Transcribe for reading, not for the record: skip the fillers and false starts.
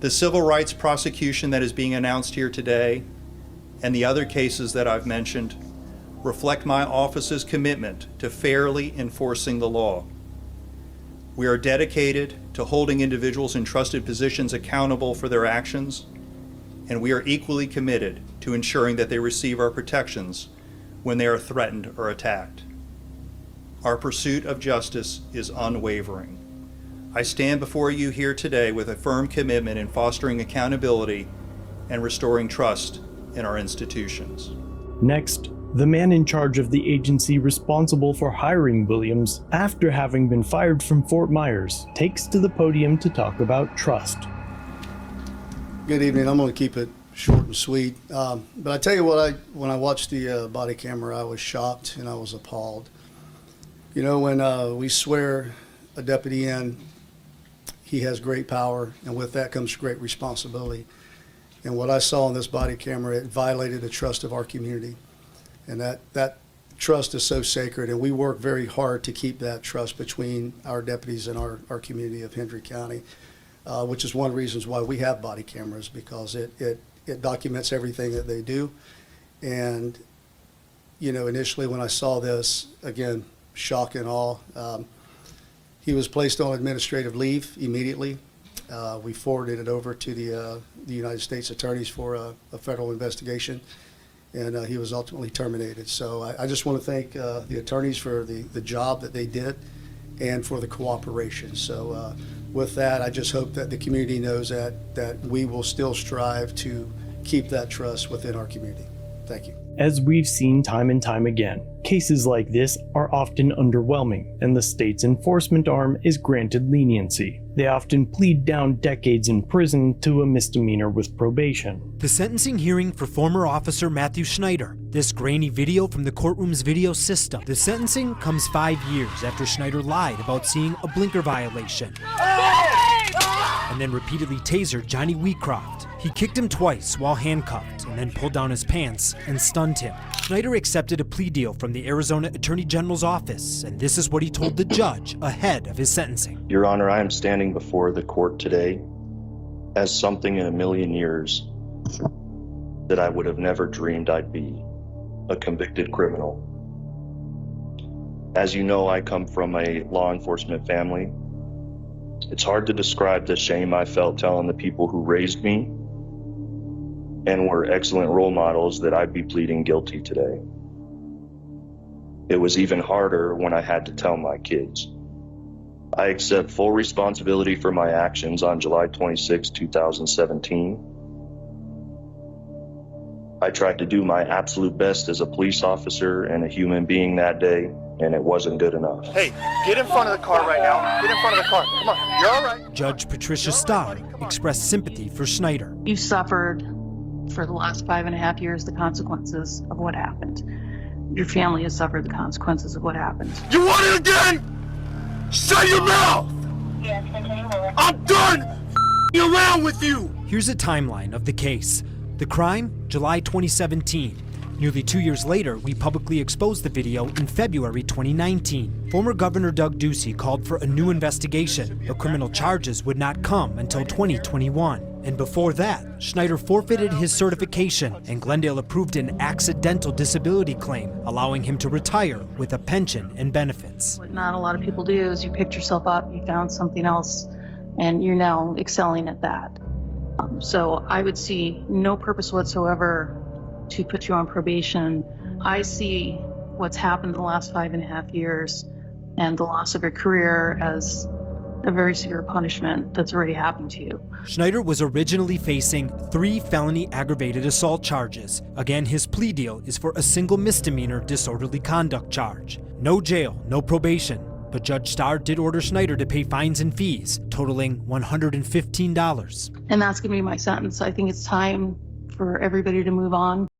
The civil rights prosecution that is being announced here today and the other cases that I've mentioned reflect my office's commitment to fairly enforcing the law. We are dedicated to holding individuals in trusted positions accountable for their actions, and we are equally committed to ensuring that they receive our protections when they are threatened or attacked. Our pursuit of justice is unwavering. I stand before you here today with a firm commitment in fostering accountability and restoring trust in our institutions. Next, the man in charge of the agency responsible for hiring Williams after having been fired from Fort Myers takes to the podium to talk about trust. Good evening. I'm going to keep it short and sweet. But I tell you what, when I watched the body camera, I was shocked and I was appalled. You know, when we swear a deputy in, he has great power, and with that comes great responsibility. And what I saw on this body camera, it violated the trust of our community. And that trust is so sacred, and we work very hard to keep that trust between our deputies and our community of Hendry County, which is one of the reasons why we have body cameras, because it documents everything that they do. And, you know, initially when I saw this, again, shock and awe. He was placed on administrative leave immediately. We forwarded it over to the United States attorneys for a federal investigation, and he was ultimately terminated. So I just want to thank the attorneys for the job that they did and for the cooperation. So with that, I just hope that the community knows that we will still strive to keep that trust within our community. Thank you. As we've seen time and time again, cases like this are often underwhelming, and the state's enforcement arm is granted leniency. They often plead down decades in prison to a misdemeanor with probation. The sentencing hearing for former officer Matthew Schneider. This grainy video from the courtroom's video system. The sentencing comes 5 years after Schneider lied about seeing a blinker violation. And then repeatedly tasered Johnny Wheatcroft. He kicked him twice while handcuffed and then pulled down his pants and stunned him. Schneider accepted a plea deal from the Arizona Attorney General's office, and this is what he told the judge ahead of his sentencing. Your Honor, I am standing before the court today as something in a million years that I would have never dreamed I'd be, a convicted criminal. As you know, I come from a law enforcement family. It's hard to describe the shame I felt telling the people who raised me and were excellent role models that I'd be pleading guilty today. It was even harder when I had to tell my kids. I accept full responsibility for my actions on July 26, 2017. I tried to do my absolute best as a police officer and a human being that day, and it wasn't good enough. Hey, get in front of the car right now. Get in front of the car. Come on, you're all right. Judge Patricia Starr expressed sympathy for Schneider. You suffered for the last 5.5 years the consequences of what happened. Your family has suffered the consequences of what happened. You want it again? Shut your mouth! Yes, continue. I'm done around with you! Here's a timeline of the case. The crime, July 2017. Nearly 2 years later, we publicly exposed the video in February 2019. Former Governor Doug Ducey called for a new investigation, but criminal charges would not come until 2021. And before that, Schneider forfeited his certification, and Glendale approved an accidental disability claim, allowing him to retire with a pension and benefits. What not a lot of people do is you picked yourself up, you found something else, and you're now excelling at that. So I would see no purpose whatsoever to put you on probation. I see what's happened in the last 5.5 years and the loss of your career as a very severe punishment that's already happened to you. Schneider was originally facing 3 felony aggravated assault charges. Again, his plea deal is for a single misdemeanor disorderly conduct charge. No jail, no probation. But Judge Starr did order Schneider to pay fines and fees, totaling $115. And that's going to be my sentence. I think it's time for everybody to move on.